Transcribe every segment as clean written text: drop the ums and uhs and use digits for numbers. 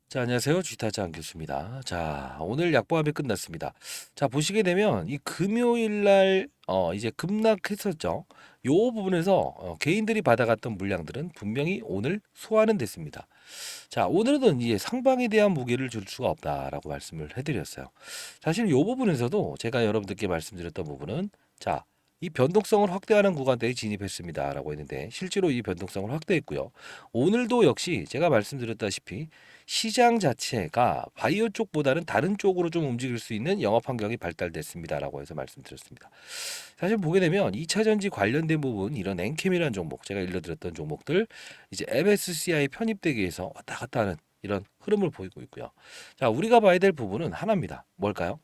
자, 안녕하세요. 주식타짜 안교수입니다. 자, 오늘 약보합이 끝났습니다. 자, 보시게 되면 이 금요일 날 이제 급락했었죠. 요 부분에서 개인들이 받아갔던 물량들은 분명히 오늘 소화는 됐습니다. 자, 오늘은 이제 상방에 대한 무게를 줄 수가 없다라고 말씀을 해드렸어요. 사실 요 부분에서도 제가 여러분들께 말씀드렸던 부분은 자, 이 변동성을 확대하는 구간대에 진입했습니다라고 했는데 실제로 이 변동성을 확대했고요. 오늘도 역시 제가 말씀드렸다시피 시장 자체가 바이오 쪽보다는 다른 쪽으로 좀 움직일 수 있는 영업 환경이 발달됐습니다라고 해서 말씀드렸습니다. 사실 보게 되면 2차 전지 관련된 부분 이런 엔캠이라는 종목 제가 일러드렸던 종목들 이제 MSCI 편입되기 위해서 왔다 갔다 하는 이런 흐름을 보이고 있고요. 자, 우리가 봐야 될 부분은 하나입니다. 뭘까요?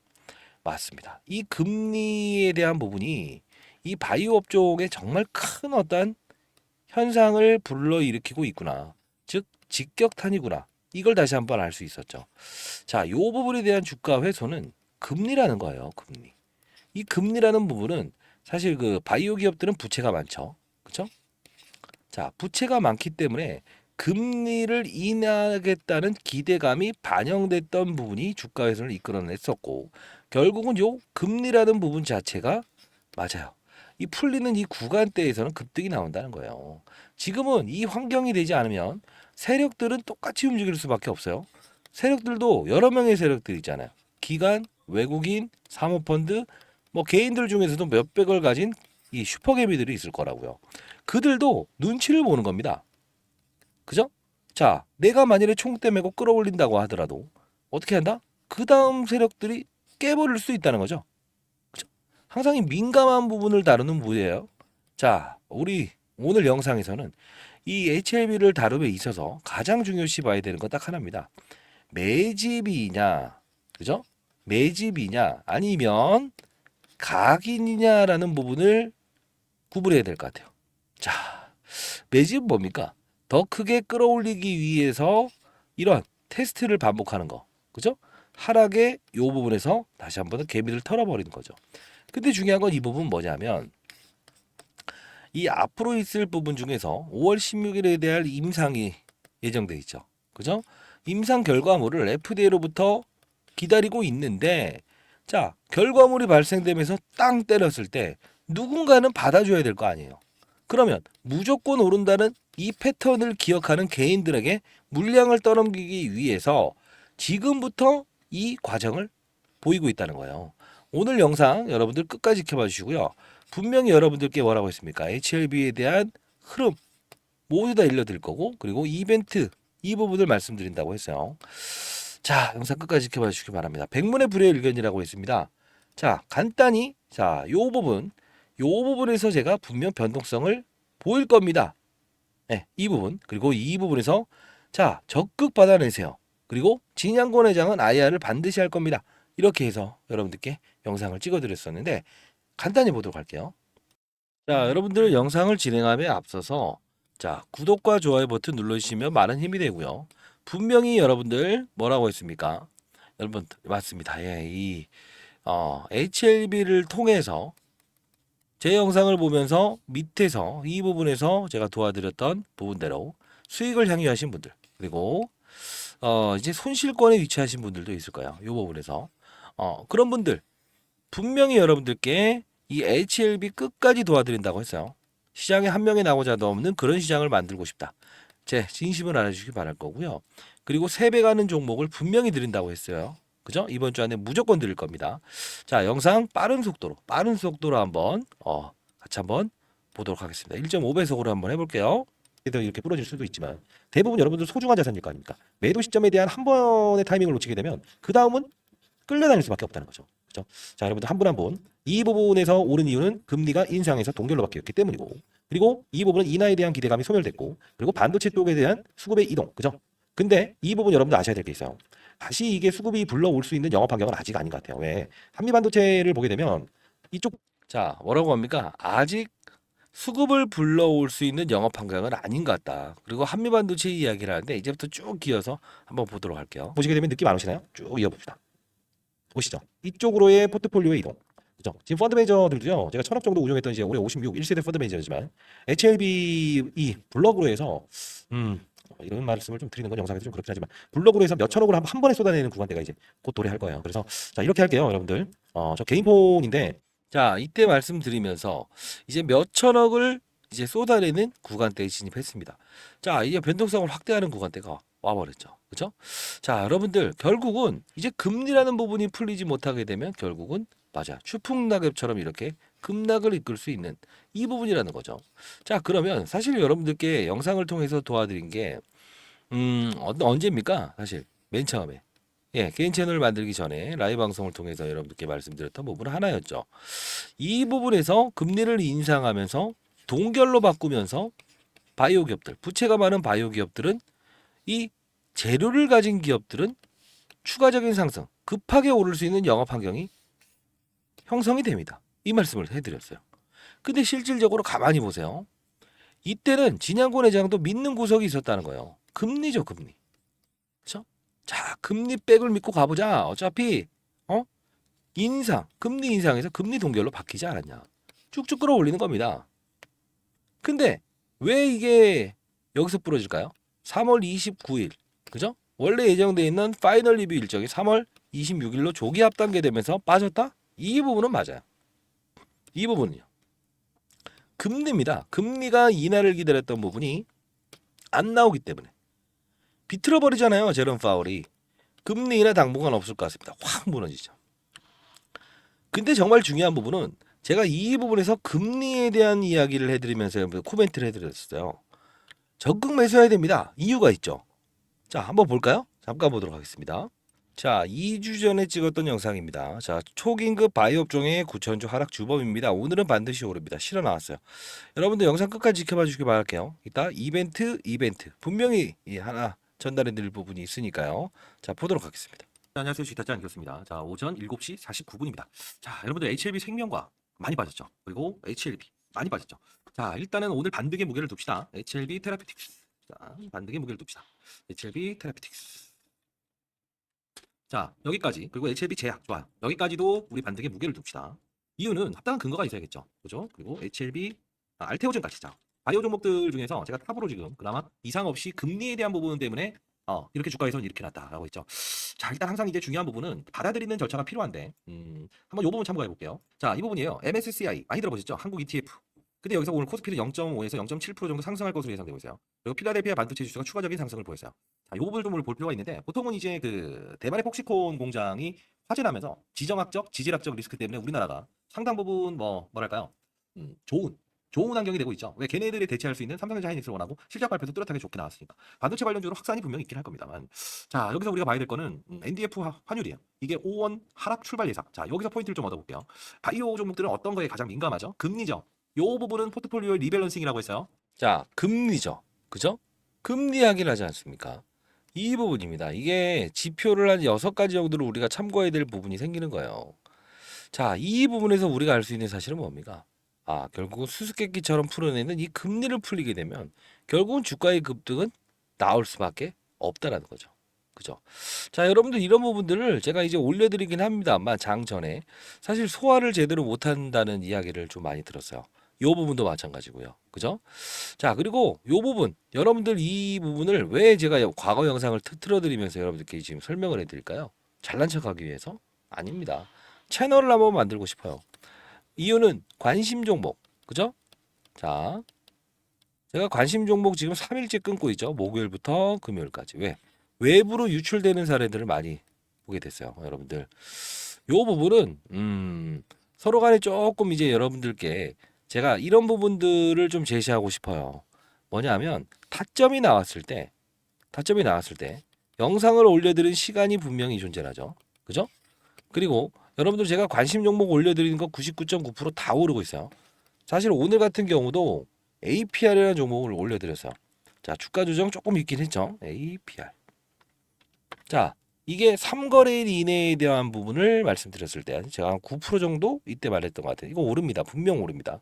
맞습니다. 이 금리에 대한 부분이 이 바이오 업종에 정말 큰 어떤 현상을 불러일으키고 있구나. 즉 직격탄이구나. 이걸 다시 한번 알 수 있었죠. 자, 요 부분에 대한 주가 회수는 금리라는 거예요. 금리. 이 금리라는 부분은 사실 그 바이오 기업들은 부채가 많죠. 그렇죠? 자, 부채가 많기 때문에 금리를 인하하겠다는 기대감이 반영됐던 부분이 주가 회선을 이끌어냈었고 결국은 요 금리라는 부분 자체가 맞아요. 이 풀리는 이 구간대에서는 급등이 나온다는 거예요. 지금은 이 환경이 되지 않으면 세력들은 똑같이 움직일 수밖에 없어요. 세력들도 여러 명의 세력들이 있잖아요. 기관, 외국인, 사모펀드, 뭐 개인들 중에서도 몇백을 가진 이 슈퍼개미들이 있을 거라고요. 그들도 눈치를 보는 겁니다. 그죠? 자, 내가 만일에 총대 메고 끌어올린다고 하더라도 어떻게 한다? 그 다음 세력들이 깨버릴 수 있다는 거죠. 그죠? 항상 이 민감한 부분을 다루는 부분이에요. 자, 우리 오늘 영상에서는 이 HLB를 다룸에 있어서 가장 중요시 봐야 되는 건 딱 하나입니다. 매집이냐, 그죠? 매집이냐, 아니면 각인이냐라는 부분을 구분해야 될 것 같아요. 자, 매집은 뭡니까? 더 크게 끌어올리기 위해서 이런 테스트를 반복하는 거. 그죠? 하락의 요 부분에서 다시 한번 개미를 털어버리는 거죠. 근데 중요한 건 이 부분 뭐냐면 이 앞으로 있을 부분 중에서 5월 16일에 대한 임상이 예정돼 있죠. 그죠? 임상 결과물을 FDA로부터 기다리고 있는데 자, 결과물이 발생되면서 땅 때렸을 때 누군가는 받아줘야 될 거 아니에요. 그러면 무조건 오른다는 이 패턴을 기억하는 개인들에게 물량을 떠넘기기 위해서 지금부터 이 과정을 보이고 있다는 거예요. 오늘 영상 여러분들 끝까지 지켜봐 주시고요. 분명히 여러분들께 뭐라고 했습니까? HLB에 대한 흐름 모두 다 일러드릴 거고 그리고 이벤트 이 부분을 말씀드린다고 했어요. 자, 영상 끝까지 지켜봐 주시기 바랍니다. 백문의 불여일견이라고 했습니다. 자, 간단히 요 부분에서 제가 분명 변동성을 보일 겁니다. 네, 이 부분 그리고 이 부분에서 자 적극 받아내세요. 그리고 진양권 회장은 IR을 반드시 할 겁니다. 이렇게 해서 여러분들께 영상을 찍어드렸었는데 간단히 보도록 할게요. 자, 여러분들 영상을 진행함에 앞서서 자 구독과 좋아요 버튼 눌러주시면 많은 힘이 되고요. 분명히 여러분들 뭐라고 했습니까? 여러분 맞습니다. 예, 이 HLB를 통해서 제 영상을 보면서 밑에서 이 부분에서 제가 도와드렸던 부분대로 수익을 향유하신 분들 그리고 이제 손실권에 위치하신 분들도 있을 거예요. 이 부분에서 그런 분들 분명히 여러분들께 이 HLB 끝까지 도와드린다고 했어요. 시장에 한 명이 나오자도 없는 그런 시장을 만들고 싶다. 제 진심을 알아주시기 바랄 거고요. 그리고 3배 가는 종목을 분명히 드린다고 했어요. 그죠? 이번 주 안에 무조건 드릴 겁니다. 자, 영상 빠른 속도로 한번 같이 한번 보도록 하겠습니다. 1.5배속으로 한번 해볼게요. 이렇게 부러질 수도 있지만 대부분 여러분들 소중한 자산일 거 아닙니까? 매도 시점에 대한 한 번의 타이밍을 놓치게 되면 그 다음은 끌려다닐 수밖에 없다는 거죠. 그렇죠? 자, 여러분들 한 분 한 분 이 부분에서 오른 이유는 금리가 인상에서 동결로 바뀌었기 때문이고 그리고 이 부분은 인하에 대한 기대감이 소멸됐고 그리고 반도체 쪽에 대한 수급의 이동. 그죠? 근데 이 부분 여러분들 아셔야 될 게 있어요. 다시 이게 수급이 불러올 수 있는 영업 환경은 아직 아닌 것 같아요. 왜? 한미 반도체를 보게 되면 이쪽 자, 뭐라고 합니까? 아직 수급을 불러올 수 있는 영업 환경은 아닌 것 같다. 그리고 한미 반도체 이야기를 하는데 이제부터 쭉 이어서 한번 보도록 할게요. 보시게 되면 느낌 안 오시나요? 쭉 이어봅시다. 보시죠. 이쪽으로의 포트폴리오의 이동. 그죠? 지금 펀드 매니저들도요. 제가 1,000억 정도 운용했던 이제 올해 56 1세대 펀드 매니저지만 HLB 이 블럭으로 해서 이런 말씀을 좀 드리는 건 영상에서 좀 그렇긴 하지만 블로그로 해서 몇 천억을 한 번에 쏟아내는 구간대가 이제 곧 도래할 거예요. 그래서 자 이렇게 할게요, 여러분들. 저 개인 폰인데 자 이때 말씀드리면서 이제 몇 천억을 이제 쏟아내는 구간대에 진입했습니다. 자 이제 변동성을 확대하는 구간대가 와버렸죠. 그죠? 자 여러분들 결국은 이제 금리라는 부분이 풀리지 못하게 되면 결국은 맞아 추풍낙엽처럼 이렇게 급락을 이끌 수 있는 이 부분이라는 거죠. 자 그러면 사실 여러분들께 영상을 통해서 도와드린 게 언제입니까? 사실 맨 처음에 개인 채널을 만들기 전에 라이브 방송을 통해서 여러분들께 말씀드렸던 부분 하나였죠. 이 부분에서 금리를 인상하면서 동결로 바꾸면서 바이오 기업들, 부채가 많은 바이오 기업들은 이 재료를 가진 기업들은 추가적인 상승, 급하게 오를 수 있는 영업 환경이 형성이 됩니다. 이 말씀을 해드렸어요. 근데 실질적으로 가만히 보세요. 이때는 진양권 회장도 믿는 구석이 있었다는 거예요. 금리죠, 금리. 그렇죠? 자, 금리 백을 믿고 가보자. 어차피 금리 인상에서 금리 동결로 바뀌지 않았냐. 쭉쭉 끌어올리는 겁니다. 근데 왜 이게 여기서 부러질까요? 3월 29일, 그죠? 원래 예정돼 있는 파이널 리뷰 일정이 3월 26일로 조기 합단계되면서 빠졌다? 이 부분은 맞아요. 이 부분은요. 금리입니다. 금리가 인하를 기다렸던 부분이 안 나오기 때문에 비틀어 버리잖아요. 제롬 파월이. 금리 인하 당분간 없을 것 같습니다. 확 무너지죠. 근데 정말 중요한 부분은 제가 이 부분에서 금리에 대한 이야기를 해드리면서 코멘트를 해드렸어요. 적극 매수해야 됩니다. 이유가 있죠. 자, 한번 볼까요? 잠깐 보도록 하겠습니다. 자, 2주 전에 찍었던 영상입니다. 자, 초긴급 바이오 업종의 9천조 하락 주범입니다. 오늘은 반드시 오릅니다. 실어 나왔어요. 여러분들 영상 끝까지 지켜봐 주시기 바랄게요. 이따 이벤트 분명히 하나 전달해 드릴 부분이 있으니까요. 자, 보도록 하겠습니다. 안녕하세요. 주식타짜 안겼습니다. 자, 오전 7시 49분입니다. 자, 여러분들 HLB 생명과 많이 빠졌죠. 그리고 HLB 많이 빠졌죠. 자, 일단은 오늘 반등의 무게를 둡시다. HLB 테라피틱스. 자, 반등의 무게를 둡시다. HLB 테라피틱스. 자, 여기까지. 그리고 HLB 제약 좋아요. 여기까지도 우리 반등의 무게를 둡시다. 이유는 합당한 근거가 있어야겠죠. 그죠? 그리고 HLB 알테오젠 같이 자. 바이오 종목들 중에서 제가 탑으로 지금 그나마 이상 없이 금리에 대한 부분 때문에 이렇게 주가에서는 이렇게 났다라고 했죠. 자, 일단 항상 이제 중요한 부분은 받아들이는 절차가 필요한데 한번 이 부분 참고해 볼게요. 자, 이 부분이에요. MSCI 많이 들어보셨죠? 한국 ETF. 근데 여기서 오늘 코스피는 0.5에서 0.7% 정도 상승할 것으로 예상되고 있어요. 그리고 필라델피아 반도체 지수가 추가적인 상승을 보였어요. 자, 이 부분을 좀 볼 필요가 있는데 보통은 이제 그 대만의 폭시콘 공장이 화재나면서 지정학적, 지질학적 리스크 때문에 우리나라가 상당 부분 뭐랄까요? 좋은 환경이 되고 있죠. 왜 걔네들이 대체할 수 있는 삼성전자 하이닉스를 원하고 실적 발표도 뚜렷하게 좋게 나왔으니까 반도체 관련주로 확산이 분명히 있긴 할 겁니다만 자 여기서 우리가 봐야 될 거는 NDF 환율이에요. 이게 5원 하락 출발 예상. 자 여기서 포인트를 좀 얻어볼게요. 바이오 종목들은 어떤 거에 가장 민감하죠? 금리죠. 요 부분은 포트폴리오의 리밸런싱이라고 했어요. 자 금리죠. 그죠? 금리 이야기를 하지 않습니까? 이 부분입니다. 이게 지표를 한 6가지 정도를 우리가 참고해야 될 부분이 생기는 거예요. 자, 이 부분에서 우리가 알 수 있는 사실은 뭡니까? 결국은 수수께끼처럼 풀어내는 이 금리를 풀리게 되면 결국은 주가의 급등은 나올 수밖에 없다라는 거죠. 그죠? 자, 여러분들 이런 부분들을 제가 이제 올려드리긴 합니다만 장 전에 사실 소화를 제대로 못한다는 이야기를 좀 많이 들었어요. 요 부분도 마찬가지고요. 그죠? 자, 그리고 요 부분 여러분들 이 부분을 왜 제가 과거 영상을 틀어드리면서 여러분들께 지금 설명을 해드릴까요? 잘난 척하기 위해서? 아닙니다. 채널을 한번 만들고 싶어요. 이유는 관심 종목, 그죠? 자, 제가 관심 종목 지금 3일째 끊고 있죠. 목요일부터 금요일까지. 왜? 외부로 유출되는 사례들을 많이 보게 됐어요. 여러분들. 요 부분은 서로 간에 조금 이제 여러분들께 제가 이런 부분들을 좀 제시하고 싶어요. 뭐냐면 타점이 나왔을 때 영상을 올려드린 시간이 분명히 존재하죠. 그죠? 그리고 여러분들 제가 관심 종목 올려드리는 거 99.9%다 오르고 있어요. 사실 오늘 같은 경우도 APR이라는 종목을 올려드렸어요. 자, 주가 조정 조금 있긴 했죠. APR. 자, 이게 3거래일 이내에 대한 부분을 말씀드렸을 때 제가 한 9% 정도 이때 말했던 것 같아요. 이거 오릅니다. 분명 오릅니다.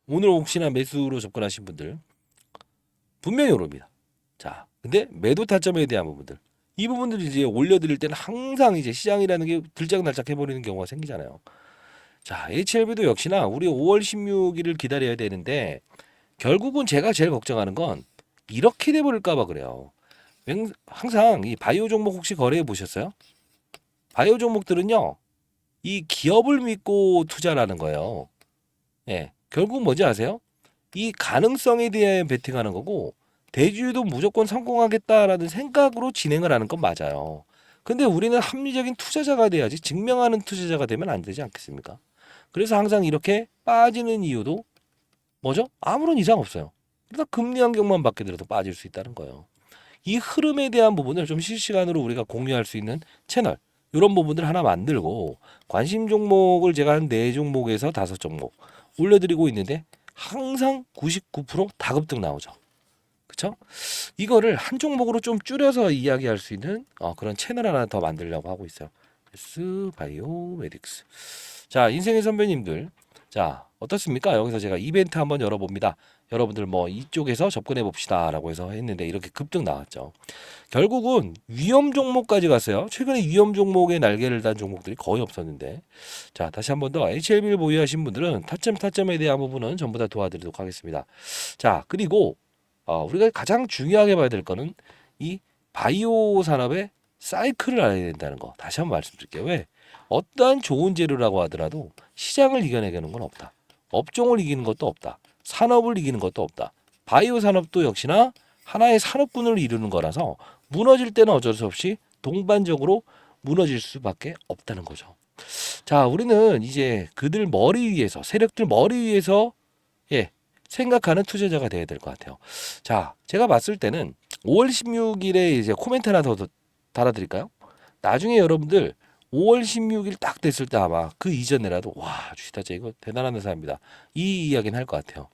오늘 혹시나 매수로 접근하신 분들 분명히 오릅니다. 자, 근데 매도 타점에 대한 부분들 이 부분들을 이제 올려드릴 때는 항상 이제 시장이라는 게 들짝날짝 해버리는 경우가 생기잖아요. 자, HLB도 역시나 우리 5월 16일을 기다려야 되는데 결국은 제가 제일 걱정하는 건 이렇게 돼버릴까 봐 그래요. 항상 이 바이오 종목 혹시 거래해 보셨어요? 바이오 종목들은요, 이 기업을 믿고 투자라는 거예요. 예, 결국 뭔지 아세요? 이 가능성에 대해 베팅하는 거고, 대주주도 무조건 성공하겠다라는 생각으로 진행을 하는 건 맞아요. 근데 우리는 합리적인 투자자가 돼야지, 증명하는 투자자가 되면 안 되지 않겠습니까? 그래서 항상 이렇게 빠지는 이유도 뭐죠? 아무런 이상 없어요. 그러다 금리 환경만 바뀌더라도 빠질 수 있다는 거예요. 이 흐름에 대한 부분을 좀 실시간으로 우리가 공유할 수 있는 채널, 이런 부분들 하나 만들고, 관심 종목을 제가 한 4종목에서 5종목 올려드리고 있는데 항상 99%다 급등 나오죠. 그쵸? 이거를 한 종목으로 좀 줄여서 이야기할 수 있는 그런 채널 하나 더 만들려고 하고 있어요. S 바이오메딕스. 자, 인생의 선배님들. 자, 어떻습니까? 여기서 제가 이벤트 한번 열어봅니다. 여러분들 뭐 이쪽에서 접근해 봅시다라고 해서 했는데 이렇게 급등 나왔죠. 결국은 위험 종목까지 갔어요. 최근에 위험 종목의 날개를 단 종목들이 거의 없었는데, 자, 다시 한번 더 HLB를 보유하신 분들은 타점에 대한 부분은 전부 다 도와드리도록 하겠습니다. 자, 그리고 우리가 가장 중요하게 봐야 될 거는 이 바이오 산업의 사이클을 알아야 된다는 거. 다시 한번 말씀드릴게요. 왜? 어떠한 좋은 재료라고 하더라도 시장을 이겨내는 건 없다. 업종을 이기는 것도 없다. 산업을 이기는 것도 없다. 바이오 산업도 역시나 하나의 산업군을 이루는 거라서 무너질 때는 어쩔 수 없이 동반적으로 무너질 수밖에 없다는 거죠. 자, 우리는 이제 그들 머리 위에서, 세력들 머리 위에서 예, 생각하는 투자자가 돼야 될 것 같아요. 자, 제가 봤을 때는 5월 16일에 이제 코멘트 하나 더 달아드릴까요? 나중에 여러분들 5월 16일 딱 됐을 때 아마 그 이전에라도 와, 주식타짜 이거 대단한 회사입니다. 이 이야기는 할 것 같아요.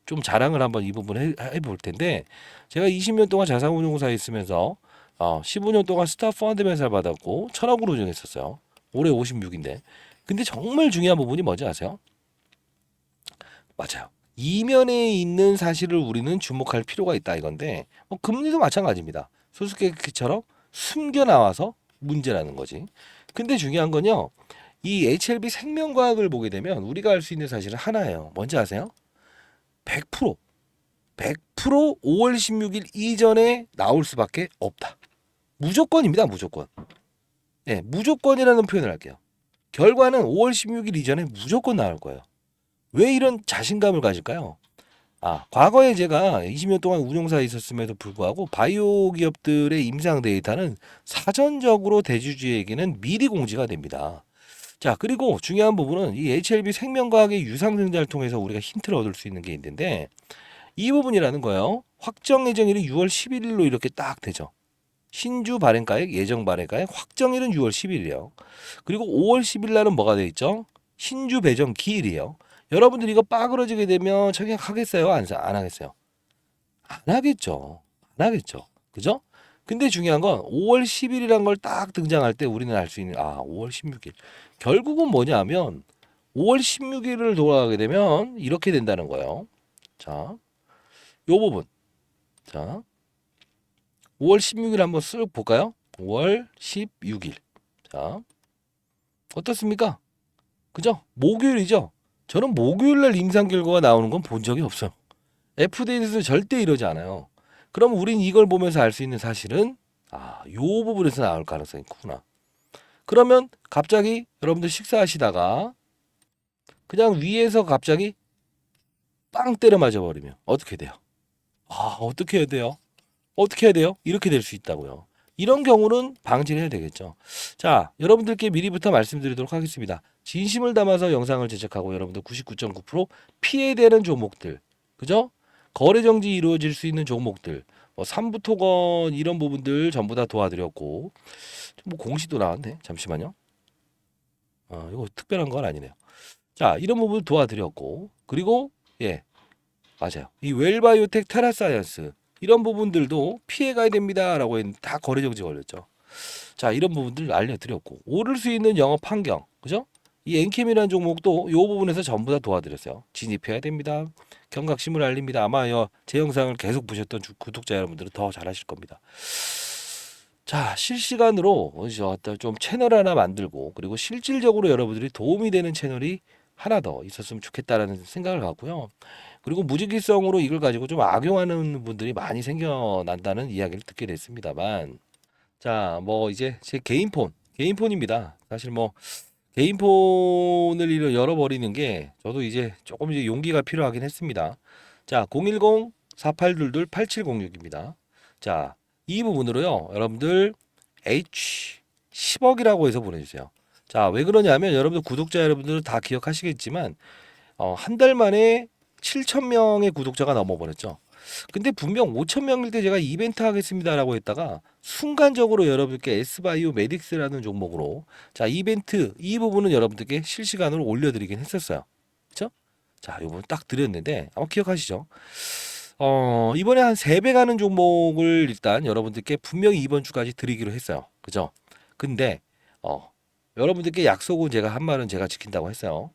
좀 자랑을 한번 이 부분 해볼 텐데, 제가 20년 동안 자산운용사에 있으면서 15년 동안 스타 펀드 매살 받았고 1,000억으로 운영했었어요. 올해 56인데. 근데 정말 중요한 부분이 뭔지 아세요? 맞아요. 이면에 있는 사실을 우리는 주목할 필요가 있다 이건데, 뭐 금리도 마찬가지입니다. 수수께끼처럼 숨겨 나와서 문제라는 거지. 근데 중요한 건요, 이 HLB 생명과학을 보게 되면 우리가 알 수 있는 사실은 하나예요. 뭔지 아세요? 100% 5월 16일 이전에 나올 수밖에 없다. 무조건입니다. 무조건. 네, 무조건이라는 표현을 할게요. 결과는 5월 16일 이전에 무조건 나올 거예요. 왜 이런 자신감을 가질까요? 과거에 제가 20년 동안 운용사에 있었음에도 불구하고 바이오 기업들의 임상 데이터는 사전적으로 대주주에게는 미리 공지가 됩니다. 자, 그리고 중요한 부분은 이 HLB 생명과학의 유상증자를 통해서 우리가 힌트를 얻을 수 있는 게 있는데, 이 부분이라는 거예요. 확정 예정일이 6월 11일로 이렇게 딱 되죠. 신주 발행가액, 예정 발행가액, 확정일은 6월 10일이에요. 그리고 5월 10일 날은 뭐가 돼 있죠? 신주 배정 기일이에요. 여러분들 이거 빠그러지게 되면 청약하겠어요? 안 하겠어요? 안 하겠죠. 안 하겠죠. 그죠? 근데 중요한 건 5월 10일이란 걸 딱 등장할 때 우리는 알 수 있는 5월 16일. 결국은 뭐냐면 5월 16일을 돌아가게 되면 이렇게 된다는 거예요. 자, 요 부분. 자, 5월 16일 한번 쓱 볼까요? 5월 16일. 자, 어떻습니까? 그죠? 목요일이죠? 저는 목요일 날 임상 결과가 나오는 건 본 적이 없어요. FDA에서 절대 이러지 않아요. 그럼 우린 이걸 보면서 알 수 있는 사실은 요 부분에서 나올 가능성이 크구나. 그러면 갑자기 여러분들 식사하시다가 그냥 위에서 갑자기 빵 때려 맞아 버리면 어떻게 돼요? 어떻게 해야 돼요? 어떻게 해야 돼요? 이렇게 될 수 있다고요. 이런 경우는 방지를 해야 되겠죠. 자, 여러분들께 미리부터 말씀드리도록 하겠습니다. 진심을 담아서 영상을 제작하고 여러분들 99.9% 피해되는 종목들, 그죠? 거래 정지 이루어질 수 있는 종목들, 뭐 삼부토건 이런 부분들 전부 다 도와드렸고, 뭐 공시도 나왔네. 잠시만요. 이거 특별한 건 아니네요. 자, 이런 부분 도와드렸고, 그리고 예, 맞아요. 이 웰바이오텍 테라사이언스 이런 부분들도 피해가야 됩니다라고 했는데 다 거래 정지 걸렸죠. 자, 이런 부분들 알려드렸고, 오를 수 있는 영업 환경, 그죠? 이 엔캠이라는 종목도 이 부분에서 전부 다 도와드렸어요. 진입해야 됩니다. 경각심을 알립니다. 아마 제 영상을 계속 보셨던 구독자 여러분들은 더 잘하실 겁니다. 자, 실시간으로 좀 채널 하나 만들고, 그리고 실질적으로 여러분들이 도움이 되는 채널이 하나 더 있었으면 좋겠다라는 생각을 갖고요. 그리고 무지기성으로 이걸 가지고 좀 악용하는 분들이 많이 생겨난다는 이야기를 듣게 됐습니다만, 자, 뭐 이제 제 개인 폰입니다. 사실 뭐 개인 폰을 열어버리는 게 저도 이제 조금 이제 용기가 필요하긴 했습니다. 자, 010-4822-8706입니다. 자, 이 부분으로요, 여러분들 H 10억이라고 해서 보내주세요. 자, 왜 그러냐면 여러분들 구독자 여러분들 다 기억하시겠지만 한 달 만에 7천 명의 구독자가 넘어버렸죠. 근데 분명 5천 명일 때 제가 이벤트 하겠습니다라고 했다가 순간적으로 여러분께 S바이오 메딕스라는 종목으로 자 이벤트 이 부분은 여러분들께 실시간으로 올려드리긴 했었어요. 그렇죠? 자, 이 부분 딱 드렸는데 아마 기억하시죠? 이번에 한 3배 가는 종목을 일단 여러분들께 분명히 이번 주까지 드리기로 했어요. 그죠? 근데 여러분들께 약속은 제가 한 말은 제가 지킨다고 했어요.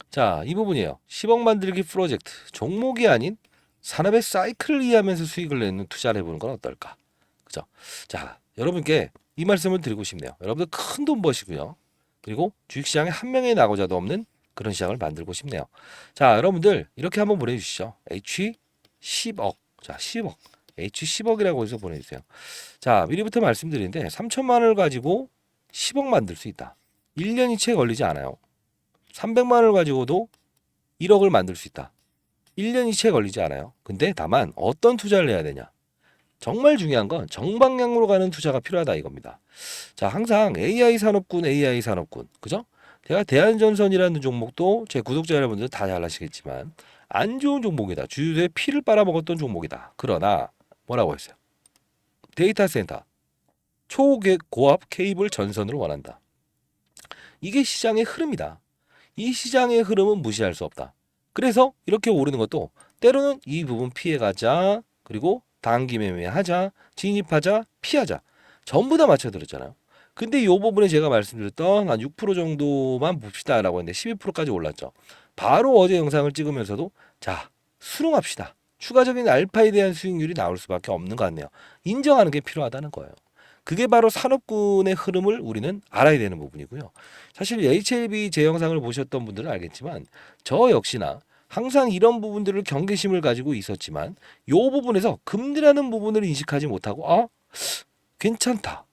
자, 이 부분이에요. 10억 만들기 프로젝트. 종목이 아닌 산업의 사이클을 이해하면서 수익을 내는 투자를 해보는 건 어떨까? 그죠? 자, 여러분께 이 말씀을 드리고 싶네요. 여러분들 큰 돈 버시고요. 그리고 주식시장에 한 명의 낙오자도 없는 그런 시장을 만들고 싶네요. 자, 여러분들 이렇게 한번 보내주시죠. H 10억. 자, 10억. H 10억이라고 해서 보내주세요. 자, 미리부터 말씀드리는데 3천만 원을 가지고 10억 만들 수 있다. 1년이 채 걸리지 않아요. 300만 원을 가지고도 1억을 만들 수 있다. 1년이 채 걸리지 않아요. 근데 다만 어떤 투자를 해야 되냐. 정말 중요한 건 정방향으로 가는 투자가 필요하다 이겁니다. 자, 항상 AI 산업군. 그죠? 제가 대한전선이라는 종목도 제 구독자 여러분들 다 잘 아시겠지만 안 좋은 종목이다. 주주의 피를 빨아먹었던 종목이다. 그러나 뭐라고 했어요? 데이터 센터 초고압 케이블 전선을 원한다. 이게 시장의 흐름이다. 이 시장의 흐름은 무시할 수 없다. 그래서 이렇게 오르는 것도 때로는 이 부분 피해가자, 그리고 단기 매매하자, 진입하자, 피하자. 전부 다 맞춰드렸잖아요. 근데 이 부분에 제가 말씀드렸던 한 6% 정도만 봅시다라고 했는데 12%까지 올랐죠. 바로 어제 영상을 찍으면서도 자, 수긍합시다. 추가적인 알파에 대한 수익률이 나올 수밖에 없는 것 같네요. 인정하는 게 필요하다는 거예요. 그게 바로 산업군의 흐름을 우리는 알아야 되는 부분이고요. 사실 HLB 제 영상을 보셨던 분들은 알겠지만 저 역시나 항상 이런 부분들을 경계심을 가지고 있었지만 요 부분에서 금리라는 부분을 인식하지 못하고 괜찮다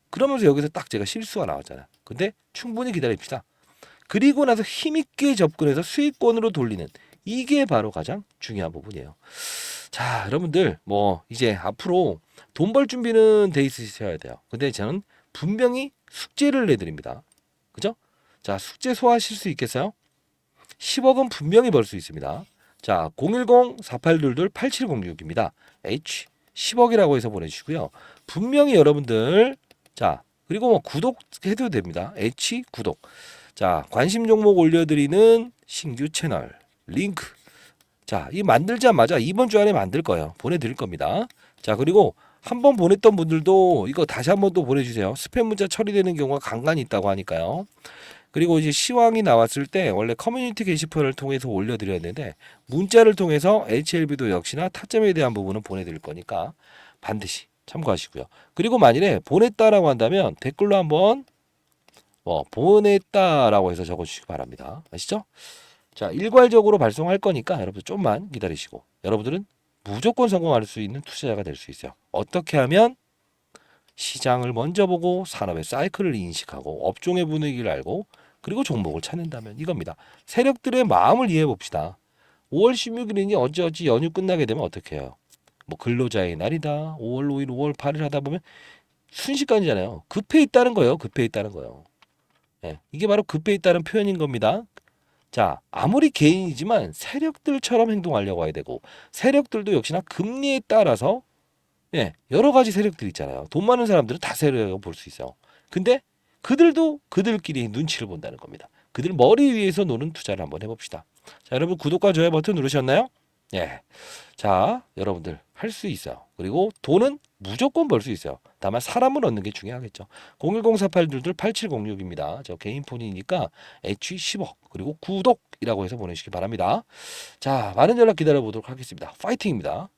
그러면서 여기서 딱 제가 실수가 나왔잖아요. 근데 충분히 기다립시다. 그리고 나서 힘있게 접근해서 수익권으로 돌리는 이게 바로 가장 중요한 부분이에요. 자, 여러분들 뭐 이제 앞으로 돈 벌 준비는 돼 있으셔야 돼요. 근데 저는 분명히 숙제를 내드립니다. 그죠? 자, 숙제 소화하실 수 있겠어요? 10억은 분명히 벌 수 있습니다. 자, 010-4822-8706입니다. H 10억이라고 해서 보내주시고요. 분명히 여러분들 자, 그리고 뭐 구독해도 됩니다. H 구독. 자, 관심 종목 올려드리는 신규 채널 링크. 자, 이 만들자마자 이번 주 안에 만들 거예요. 보내드릴 겁니다. 자, 그리고 한 번 보냈던 분들도 이거 다시 한 번 또 보내주세요. 스팸 문자 처리되는 경우가 간간히 있다고 하니까요. 그리고 이제 시황이 나왔을 때 원래 커뮤니티 게시판을 통해서 올려드렸는데 문자를 통해서 HLB도 역시나 타점에 대한 부분은 보내드릴 거니까 반드시 참고하시고요. 그리고 만일에 보냈다라고 한다면 댓글로 한번 보냈다라고 해서 적어주시기 바랍니다. 아시죠? 자, 일괄적으로 발송할 거니까 여러분 좀만 기다리시고 여러분들은 무조건 성공할 수 있는 투자자가 될 수 있어요. 어떻게 하면 시장을 먼저 보고 산업의 사이클을 인식하고 업종의 분위기를 알고 그리고 종목을 찾는다면 이겁니다. 세력들의 마음을 이해해 봅시다. 5월 16일이니 어찌어찌 연휴 끝나게 되면 어떻게 해요? 뭐 근로자의 날이다. 5월 5일, 5월 8일 하다 보면 순식간이잖아요. 급해 있다는 거예요. 급해 있다는 거예요. 네, 이게 바로 급해 있다는 표현인 겁니다. 자, 아무리 개인이지만 세력들처럼 행동하려고 해야 되고 세력들도 역시나 금리에 따라서 여러 가지 세력들 있잖아요. 돈 많은 사람들은 다 세력이라고 볼 수 있어요. 근데 그들도 그들끼리 눈치를 본다는 겁니다. 그들 머리 위에서 노는 투자를 한번 해봅시다. 자, 여러분 구독과 좋아요 버튼 누르셨나요? 예. 자, 여러분들 할 수 있어요. 그리고 돈은 무조건 벌 수 있어요. 다만 사람을 얻는 게 중요하겠죠. 010-4822-8706입니다. 저 개인 폰이니까 H 10억 그리고 구독이라고 해서 보내시기 바랍니다. 자, 많은 연락 기다려 보도록 하겠습니다. 파이팅입니다.